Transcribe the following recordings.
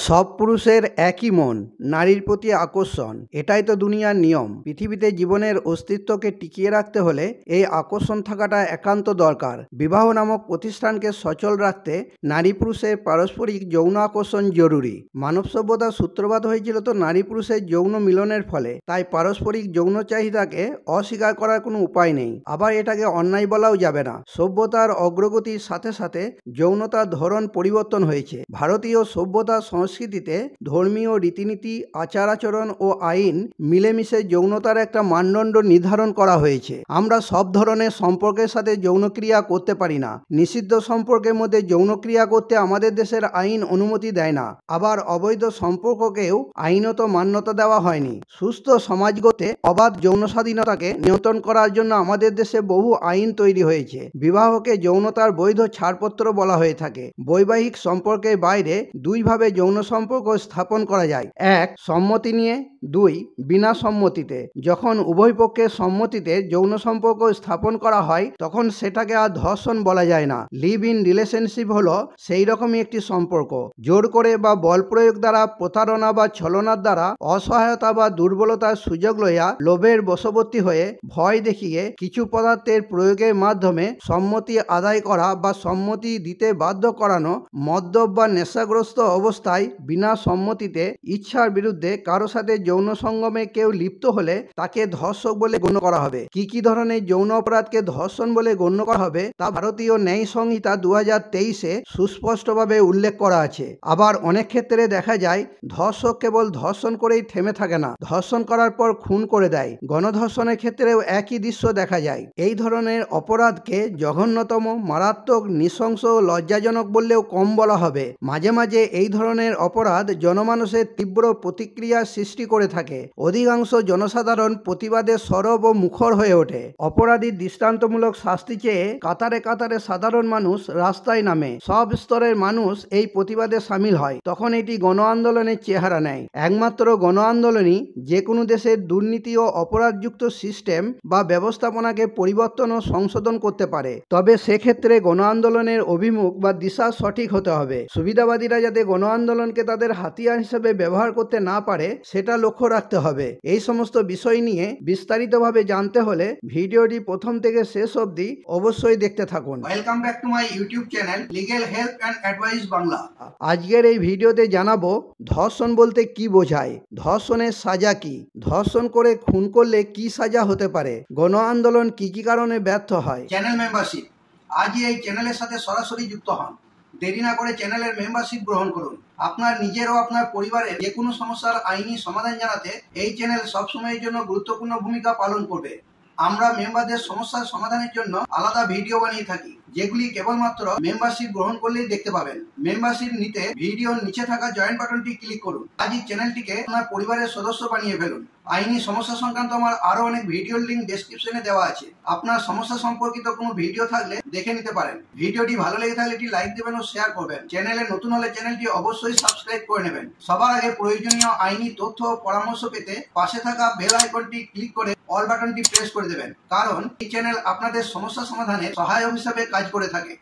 সব পুরুষের একই মন, নারীর প্রতি আকর্ষণ। এটাই তো দুনিয়ার নিয়ম। পৃথিবীতে জীবনের অস্তিত্বকে টিকিয়ে রাখতে হলে এই আকর্ষণ থাকাটা একান্ত দরকার। বিবাহ নামক প্রতিষ্ঠানকে সচল রাখতে নারী পুরুষের পারস্পরিক যৌন আকর্ষণ জরুরি। মানব সভ্যতার সূত্রপাত হয়েছিল তো নারী পুরুষের যৌন মিলনের ফলে, তাই পারস্পরিক যৌন চাহিদাকে অস্বীকার করার কোনো উপায় নেই। আবার এটাকে অন্যায় বলাও যাবে না। সভ্যতার অগ্রগতির সাথে সাথে যৌনতার ধরন পরিবর্তন হয়েছে। ভারতীয় সভ্যতা সংস্কৃতিতে ধর্মীয় রীতিনীতি, আচার আচরণ ও আইন মিলেমিশে যৌনতার একটা মানদণ্ড নির্ধারণ করা হয়েছে। আমরা সব ধরনের সম্পর্কের সাথে যৌনক্রিয়া করতে পারি না। নিষিদ্ধ সম্পর্কের মধ্যে যৌনক্রিয়া করতে আমাদের দেশের আইন অনুমতি দেয় না। আবার অবৈধ সম্পর্ককেও আইনত মান্যতা দেওয়া হয়নি। সুস্থ সমাজ গড়তে অবাধ যৌন স্বাধীনতাকে নিয়ন্ত্রণ করার জন্য আমাদের দেশে বহু আইন তৈরি হয়েছে। বিবাহকে যৌনতার বৈধ ছাড়পত্র বলা হয়ে থাকে। বৈবাহিক সম্পর্কের বাইরে দুইভাবে যৌন সম্পর্ক স্থাপন করা যায়। এক, সম্মতি নিয়ে। দুই, বিনা সম্মতিতে। যখন উভয় পক্ষের সম্মতিতে যৌন সম্পর্ক স্থাপন করা হয় তখন সেটাকে আর ধর্ষণ বলা যায় না। লিভ ইন রিলেশনশিপ হলো সেই রকমই একটি সম্পর্ক। জোর করে বা বল প্রয়োগ দ্বারা, প্রতারণা বা ছলনার দ্বারা, অসহায়তা বা দুর্বলতার সুযোগ লইয়া, লোভের বশবর্তী হয়ে, ভয় দেখিয়ে কিছু পদার্থের প্রয়োগের মাধ্যমে সম্মতি আদায় করা বা সম্মতি দিতে বাধ্য করানো। মদ্যপ বা নেশাগ্রস্ত অবস্থায় বিনা সম্মতিতে ইচ্ছার বিরুদ্ধে কারো সাথে যৌন সঙ্গমে কেউ লিপ্ত হলে তাকে ধর্ষক বলে গণ্য করা হবে। কি ধরনের যৌন অপরাধকে ধর্ষণ বলে গণ্য করা হবে তা ভারতীয় ন্যায় সংহিতা 2023-এ সুস্পষ্টভাবে উল্লেখ করা আছে। আবার অনেক ক্ষেত্রে দেখা যায় ধর্ষক কেবল ধর্ষণ করেই থেমে থাকে না, ধর্ষণ করার পর খুন করে দেয়। গণধর্ষণের ক্ষেত্রেও একই দৃশ্য দেখা যায়। এই ধরনের অপরাধকে জঘন্যতম, মারাত্মক, নৃশংস ও লজ্জাজনক বললেও কম বলা হবে। মাঝে মাঝে এই ধরনের অপরাধ জনমানসের তীব্র প্রতিক্রিয়ার সৃষ্টি করে থাকে। অধিকাংশ জনসাধারণ প্রতিবাদে সরব ও মুখর হয়ে ওঠে। অপরাধীর দৃষ্টান্তমূলক শাস্তি চেয়ে কাতারে কাতারে সাধারণ মানুষ রাস্তায় নামে। সব স্তরের মানুষ এই প্রতিবাদে সামিল হয়। তখন এটি গণ আন্দোলনের চেহারা নেয়। একমাত্র গণ আন্দোলনই যে কোনো দেশের দুর্নীতি ও অপরাধযুক্ত সিস্টেম বা ব্যবস্থাপনাকে পরিবর্তন ও সংশোধন করতে পারে। তবে সেক্ষেত্রে গণ আন্দোলনের অভিমুখ বা দিশা সঠিক হতে হবে। সুবিধাবাদীরা যাতে গণ আন্দোলনকে তাদের হাতিয়ার হিসেবে ব্যবহার করতে না পারে সেটা লক্ষ্য রাখতে হবে। এই সমস্ত বিষয় নিয়ে বিস্তারিতভাবে জানতে হলে ভিডিওটি প্রথম থেকে শেষ অবধি অবশ্যই দেখতে থাকুন। Welcome back to my YouTube channel legal help and advice Bangla. আজকের এই ভিডিওতে জানাবো ধর্ষণ বলতে কি বোঝায়, ধর্ষণের সাজা কি, ধর্ষণ করে খুন করলে কি সাজা হতে পারে, গণ আন্দোলন কি কি কারণে ব্যর্থ হয়। Channel membership. আজই এই চ্যানেলের সাথে সরাসরি যুক্ত হন। দেরি না করে চ্যানেলের মেম্বারশিপ গ্রহণ করুন। আপনার নিজের ও আপনার পরিবারের যে কোনো সমস্যার আইনি সমাধান জানাতে এই চ্যানেল সবসময়ের জন্য গুরুত্বপূর্ণ ভূমিকা পালন করবে। আমরা মেম্বারদের সমস্যার সমাধানের জন্য আলাদা ভিডিও বানিয়ে থাকি, যেগুলি কেবলমাত্র মেম্বারশিপ গ্রহণ করলেই দেখতে পাবেন। মেম্বারশিপ নিতে ভিডিওর নিচে থাকা জয়েন বাটনটি ক্লিক করুন। আজই চ্যানেলটিকে আপনার পরিবারের সদস্য বানিয়ে ফেলুন। আইনি সমস্যা সংক্রান্ত আমার আরো অনেক ভিডিওর লিঙ্ক ডেসক্রিপশনে দেওয়া আছে। আপনার সমস্যা সম্পর্কিত কোনো ভিডিও থাকলে দেখে নিতে পারেন। ভিডিওটি ভালো লেগে থাকলে এটি লাইক দেবেন ও শেয়ার করবেন। চ্যানেলে নতুন হলে চ্যানেলটি অবশ্যই সাবস্ক্রাইব করে নেবেন। সবার আগে প্রয়োজনীয় আইনি তথ্য ও পরামর্শ পেতে পাশে থাকা বেল আইকনটি ক্লিক করে অল বাটনটি প্রেস করে দেবেন, কারণ এই চ্যানেল আপনাদের সমস্যা সমাধানে সহায়ক হিসাবে কাজ করে থাকে।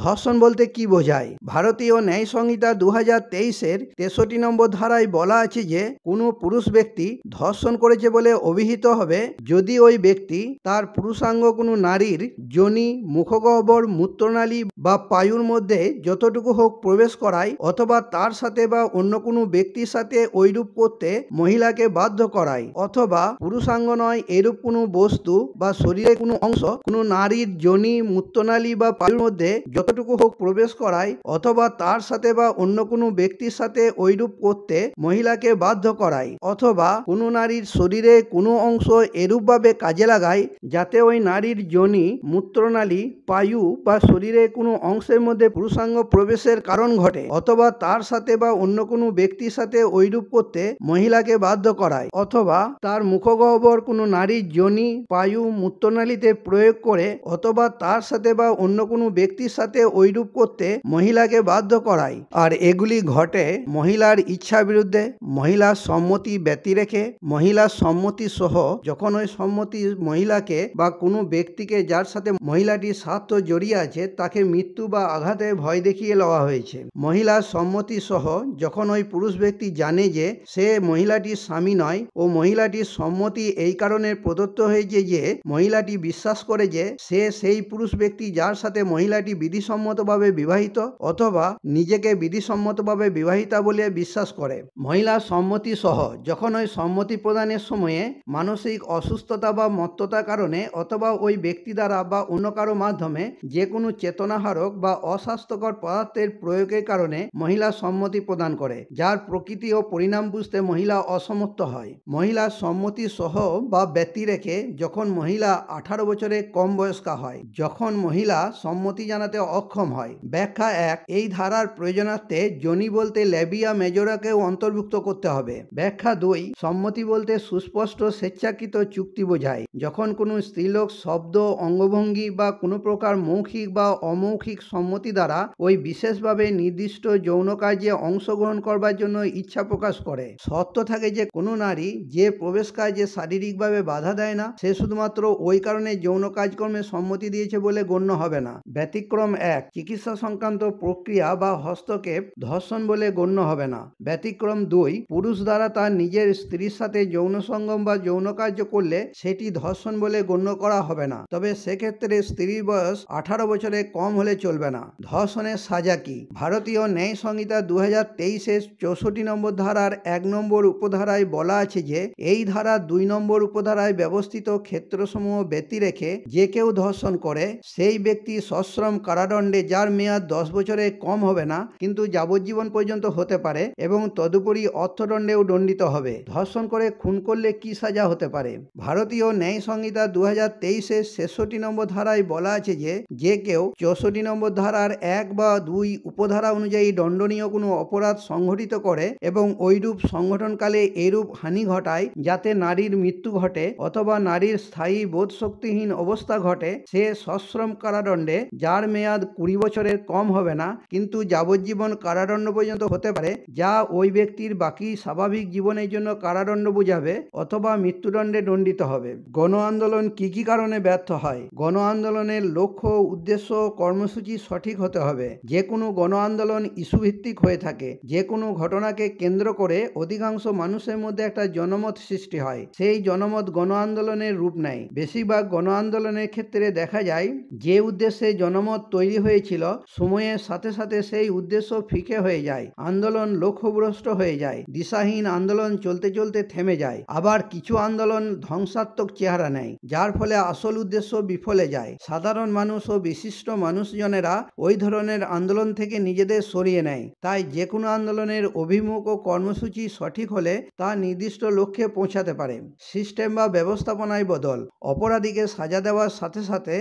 ধর্ষণ বলতে কি বোঝায়? ভারতীয় ন্যায় সংহিতা 2023-এর 63 নম্বর ধারায় বলা আছে যে কোনো পুরুষ ব্যক্তি ধর্ষণ করেছে বলে অভিহিত হবে যদি ওই ব্যক্তি তার পুরুষাঙ্গ কোনো নারীর যোনি, মুখগহ্বর, মূত্রনালী বা পায়ুর মধ্যে যতটুকু হোক প্রবেশ করায়, অথবা তার সাথে বা অন্য কোনো ব্যক্তির সাথে ওইরূপ করতে মহিলাকে বাধ্য করায়, অথবা পুরুষাঙ্গ নয় এরূপ কোনো বস্তু বা শরীরের কোনো অংশ কোনো নারীর যোনি, মূত্রনালী বা পায়ুর মধ্যে যতটুকু হোক প্রবেশ করায়, অথবা তার সাথে বা অন্য কোনো ব্যক্তির সাথে ওইরূপ করতে মহিলাকে বাধ্য করায়, অথবা কোনো নারীর শরীরে কোনো অংশ এরূপভাবে কাজে লাগায় যাতে ওই নারীর যোনি, মূত্রনালী, পায়ু বা শরীরের কোনো অংশের মধ্যে পুরুষাঙ্গ প্রবেশের কারণ ঘটে, অথবা তার সাথে বা অন্য কোনো ব্যক্তির সাথে ওইরূপ করতে মহিলাকে বাধ্য করায়, অথবা তার মুখগহ্বর কোনো নারীর যোনি, পায়ু, মূত্রনালীতে প্রয়োগ করে, অথবা তার সাথে বা অন্য কোনো ব্যক্তির সাথে ওইরূপ করতে মহিলাকে বাধ্য করায়, আর এগুলি ঘটে মহিলার ইচ্ছা বিরুদ্ধে, মহিলার সম্মতি ব্যতি রেখে, মহিলার সম্মতি সহ। যখন ওই সম্মতি মহিলাকে বা কোনো ব্যক্তিকে যার সাথে মহিলাটির স্বার্থ জড়িয়ে আছে তাকে মৃত্যু বা আঘাতে ভয় দেখিয়ে লওয়া হয়েছে। মহিলার সম্মতি সহ যখন ওই পুরুষ ব্যক্তি জানে যে সে মহিলাটির স্বামী নয় ও মহিলাটির সম্মতি এই কারণে প্রদত্ত হয়েছে যে মহিলাটি বিশ্বাস করে যে সে সেই পুরুষ ব্যক্তি যার সাথে মহিলাটি বিধিসম্মতভাবে বিবাহিত অথবা নিজেকে বিধিসম্মতভাবে বিবাহিতা বলে বিশ্বাস করে। মহিলার সম্মতি সহ যখন ওই সম্মতি প্রদানের সময়ে মানসিক অসুস্থতা বা মত্ততার কারণে অথবা ওই ব্যক্তি দ্বারা বা অন্য কারো মাধ্যমে যে কোনো চেতনাহারক বা অস্বাস্থ্যকর পদার্থের প্রয়োগের কারণে মহিলা সম্মতি প্রদান করে, যার প্রকৃতি ও পরিণাম বুঝতে মহিলা অসমর্থ হয়। মহিলার সম্মতি সহ বা ব্যতি রেখে যখন মহিলা 18 বছরের কম বয়স্কা হয়, যখন মহিলা সম্মতি জানাতে অক্ষম হয়। ব্যাখ্যা 1, এই ধারার প্রয়োজনার্থে যোনি বলতে ল্যাবিয়া মেজরাকেও অন্তর্ভুক্ত করতে হবে। ব্যাখ্যা 2, সম্মতি বলতে সুস্পষ্ট স্বেচ্ছাকৃত চুক্তি বোঝায়। যখন কোনো স্ত্রীলোক শব্দ, অঙ্গভঙ্গি বা কোনো প্রকার মৌখিক বা অমৌখিক সম্মতি দ্বারা ওই বিশেষভাবে নির্দিষ্ট যৌন কার্যে অংশগ্রহণ করবার জন্য ইচ্ছা প্রকাশ করে। শর্ত থাকে যে কোনো নারী যে প্রবেশ কার্যে শারীরিকভাবে বাধা দেয় না সে শুধুমাত্র ওই কারণে যৌন কাজকর্মে সম্মতি দিয়েছে বলে গণ্য হবে না। ব্যতিক্রম 1, চিকিৎসা সংক্রান্ত প্রক্রিয়া বা হস্তক্ষেপ ধর্ষণ বলে গণ্য হবে না। ব্যতিক্রম 2, পুরুষ দ্বারা তার নিজের স্ত্রীর সাথে যৌন সঙ্গম বা যৌন কার্য করলে সেটি ধর্ষণ বলে গণ্য করা হবে না, তবে সেক্ষেত্রে স্ত্রীর বয়স 18 বছরের কম হলে চলবে না। ধর্ষণের সাজা কি? ভারতীয় ন্যায় সংহিতা 2023-এর 64 নম্বর ধারার 1 নম্বর উপধারায় বলা আছে যে এই ধারার 2 নম্বর উপধারায় ব্যবস্থিত ক্ষেত্রসমূহ ব্যতি রেখে যে কেউ ধর্ষণ করে সেই ব্যক্তি সশ্রম কারাদণ্ডে, যার মেয়াদ 10 বছরের কম হবে না কিন্তু যাবজ্জীবন পর্যন্ত হতে পারে, এবং তদুপরি অর্থদণ্ডেও দণ্ডিত হবে। ধর্ষণ করে খুন করলে কি সাজা হতে পারে? ভারতীয় ন্যায় সংহিতা 2023-এর 66 নম্বর ধারায় বলা আছে যে কেউ 64 নম্বর ধারার 1 বা 2 উপধারা অনুযায়ী দণ্ডনীয় কোনো অপরাধ সংঘটিত করে এবং ওইরূপ সংঘটনকালে এরূপ হানি ঘটায় যাতে নারীর মৃত্যু ঘটে অথবা নারীর স্থায়ী বোধশক্তিহীন অবস্থা ঘটে, সে সশ্রম কারাদণ্ডে, যার মেয়াদ 20 বছরের কম হবে না কিন্তু যাবজ্জীবন কারাদণ্ড পর্যন্ত হতে পারে, যা ওই ব্যক্তির বাকি স্বাভাবিক জীবনের জন্য কারাদণ্ড বোঝাবে, অথবা মৃত্যুদণ্ডে দণ্ডিত হবে। গণ আন্দোলন কি কি কারণে ব্যর্থ হয়? গণ আন্দোলনের লক্ষ্য, উদ্দেশ্য, কর্মসূচি সঠিক হতে হবে। যে কোনো গণ আন্দোলন ইস্যুভিত্তিক হয়ে থাকে। যে কোনো ঘটনাকে কেন্দ্র করে অধিকাংশ মানুষের মধ্যে একটা জনমত সৃষ্টি হয়, সেই জনমত গণ আন্দোলনের রূপ নেয়। বেশিরভাগ গণ আন্দোলনের ক্ষেত্রে দেখা যায় যে উদ্দেশ্যে জনমত তৈরি হয়েছিল সময়ের সাথে সাথে সেই উদ্দেশ্য ফিকে হয়ে যায়, আন্দোলন লক্ষ্যভ্রষ্ট হয়ে যায়, দিশাহীন আন্দোলন চলতে চলতে থেমে যায়। আবার কিছু আন্দোলন ধ্বংসাত্মক চেহারা নেয়, যার ফলে আসল উদ্দেশ্য বিফলে যায়। সাধারণ মানুষ ও বিশিষ্ট মানুষজনেরা ওই ধরনের আন্দোলন থেকে নিজেদের সরিয়ে নেয়। তাই যে কোনো আন্দোলনের অভিমুখ ও কর্মসূচি সঠিক হলে তা নির্দিষ্ট লক্ষ্যে পৌঁছাতে পারে। সিস্টেম বা ব্যবস্থাপনায় বদল। অপরাধীকে সাজা দেওয়ার সাথে সাথে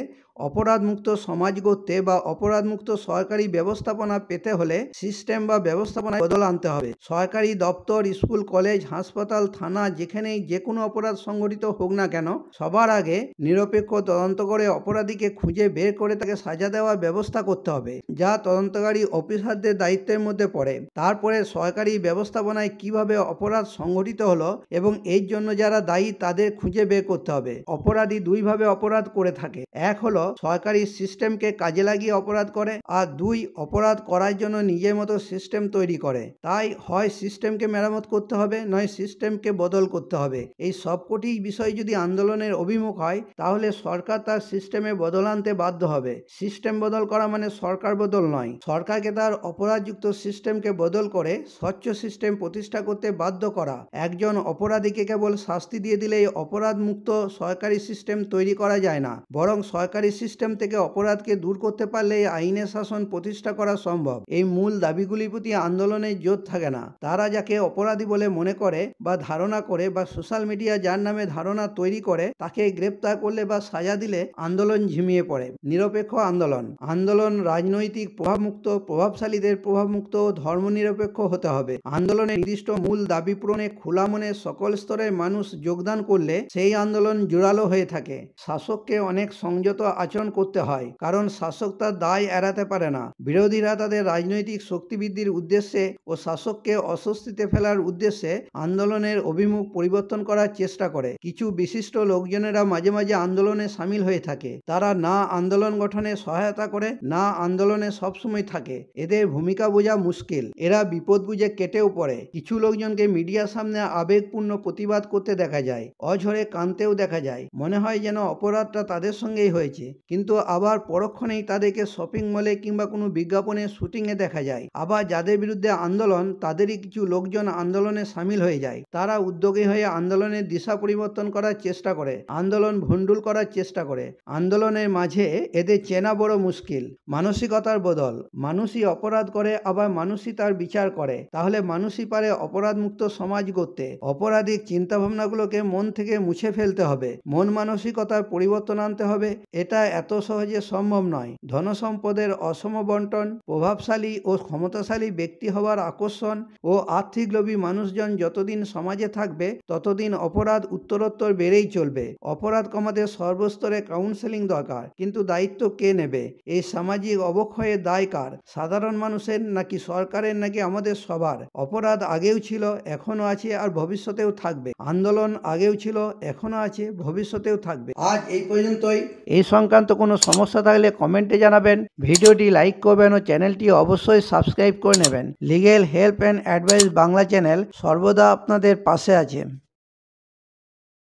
অপরাধমুক্ত সমাজ গড়তে বা অপরাধমুক্ত সরকারি ব্যবস্থাপনা পেতে হলে সিস্টেম বা ব্যবস্থাপনায় বদল আনতে হবে। সরকারি দপ্তর, স্কুল, কলেজ, হাসপাতাল, থানা, যেখানেই যে কোনো অপরাধ সংঘটিত হোক না কেন, সবার আগে নিরপেক্ষ তদন্ত করে অপরাধীকে খুঁজে বের করে তাকে সাজা দেওয়ার ব্যবস্থা করতে হবে, যা তদন্তকারী অফিসারদের দায়িত্বের মধ্যে পড়ে। তারপরে সরকারি ব্যবস্থাপনায় কিভাবে অপরাধ সংঘটিত হলো এবং এর জন্য যারা দায়ী তাদের খুঁজে বের করতে হবে। অপরাধী দুইভাবে অপরাধ করে থাকে। এক হলো সরকারি সিস্টেমকে কাজে লাগিয়ে অপরাধ করে, আর 2, অপরাধ করার জন্য নিজের মতো সিস্টেম তৈরি করে। তাই হয় সিস্টেমকে মেরামত করতে হবে, নয় সিস্টেমকে বদল করতে হবে। এই সবকটি বিষয় যদি আন্দোলনের অভিমুখ হয় তাহলে সরকার তার সিস্টেমে বদল আনতে বাধ্য হবে। সিস্টেম বদল করা মানে সরকার বদল নয়। সরকারকে তার অপরাধযুক্ত সিস্টেমকে বদল করে স্বচ্ছ সিস্টেম প্রতিষ্ঠা করতে বাধ্য করা। একজন অপরাধীকে কেবল শাস্তি দিয়ে দিলেই অপরাধ মুক্ত সরকারি সিস্টেম তৈরি করা যায় না, বরং সরকারি সিস্টেম থেকে অপরাধকে দূর করতে পারলে আইনের শাসন প্রতিষ্ঠা করা সম্ভব। এই মূল দাবিগুলির প্রতি আন্দোলনের জোর থাকে না। তারা যাকে অপরাধী বলে মনে করে বা ধারণা করে বা সোশ্যাল মিডিয়া যার নামে ধারণা তৈরি করে তাকে গ্রেপ্তার করলে বা সাজা দিলে আন্দোলন ঝিমিয়ে পড়ে। নিরপেক্ষ আন্দোলন। আন্দোলন রাজনৈতিক প্রভাবমুক্ত, প্রভাবশালীদের প্রভাবমুক্ত, ধর্মনিরপেক্ষ হতে হবে। আন্দোলনের নির্দিষ্ট মূল দাবি পূরণে খোলা মনে সকল স্তরের মানুষ যোগদান করলে সেই আন্দোলন জোরালো হয়ে থাকে। শাসককে অনেক সংযত আচরণ করতে হয়, কারণ শাসক তার দায় এড়াতে পারে না। বিরোধীরা তাদের রাজনৈতিক শক্তিবৃদ্ধির উদ্দেশ্যে ও শাসককে অস্বস্তিতে ফেলার উদ্দেশ্যে আন্দোলনের অভিমুখ পরিবর্তন করার চেষ্টা করে। কিছু বিশিষ্ট লোকজনেরা মাঝে মাঝে আন্দোলনে সামিল হয়ে থাকে। তারা না আন্দোলন গঠনে সহায়তা করে, না আন্দোলনে সবসময় থাকে। এদের ভূমিকা বোঝা মুশকিল। এরা বিপদ বুঝে কেটেও পড়ে। কিছু লোকজনকে মিডিয়ার সামনে আবেগপূর্ণ প্রতিবাদ করতে দেখা যায়, অঝরে কাঁদতেও দেখা যায়। মনে হয় যেন অপরাধটা তাদের সঙ্গেই হয়েছে, কিন্তু আবার পরক্ষণেই তাদেরকে শপিং মলে কিংবা কোনো বিজ্ঞাপনের শুটিংয়ে দেখা যায়। আবার যাদের বিরুদ্ধে আন্দোলন, তাদেরই কিছু লোকজন আন্দোলনে সামিল হয়ে যায়। তারা উদ্যোগী হয়ে আন্দোলনের দিশা পরিবর্তন করার চেষ্টা করে, আন্দোলন ভণ্ডুল করার চেষ্টা করে। আন্দোলনের মাঝে এদের চেনা বড় মুশকিল। মানসিকতার বদল। মানুষই অপরাধ করে, আবার মানুষই তার বিচার করে। তাহলে মানুষই পারে অপরাধমুক্ত সমাজ গড়তে। অপরাধিক চিন্তাভাবনাগুলোকে মন থেকে মুছে ফেলতে হবে, মন মানসিকতার পরিবর্তন আনতে হবে। এটা এত সহজে সম্ভব নয়। ধনসম্পদের অসম বন্টন, প্রভাবশালী ও ক্ষমতাশালী ব্যক্তি হওয়ার আকর্ষণ ও আর্থিক লোভী মানুষজন যতদিন সমাজে থাকবে, ততদিন অপরাধ উত্তরোত্তর বেড়েই চলবে। অপরাধ কমাতে সর্বস্তরে কাউন্সেলিং দরকার, কিন্তু দায়িত্ব কে নেবে? এই সামাজিক অবক্ষয়ের দায় কার? সাধারণ মানুষের, নাকি সরকারের, নাকি আমাদের সবার? অপরাধ আগেও ছিল, এখনো আছে, আর ভবিষ্যতেও থাকবে। আন্দোলন আগেও ছিল, এখনো আছে, ভবিষ্যতেও থাকবে। আজ এই পর্যন্তই। এই সংক্রান্ত কোনো সমস্যা থাকলে কমেন্টে জানাবেন, ভিডিওটি লাইক করবেন ও চ্যানেলটি অবশ্যই সাবস্ক্রাইব করে নেবেন। Legal help and advice Bangla channel সর্বদা আপনাদের পাশে আছে।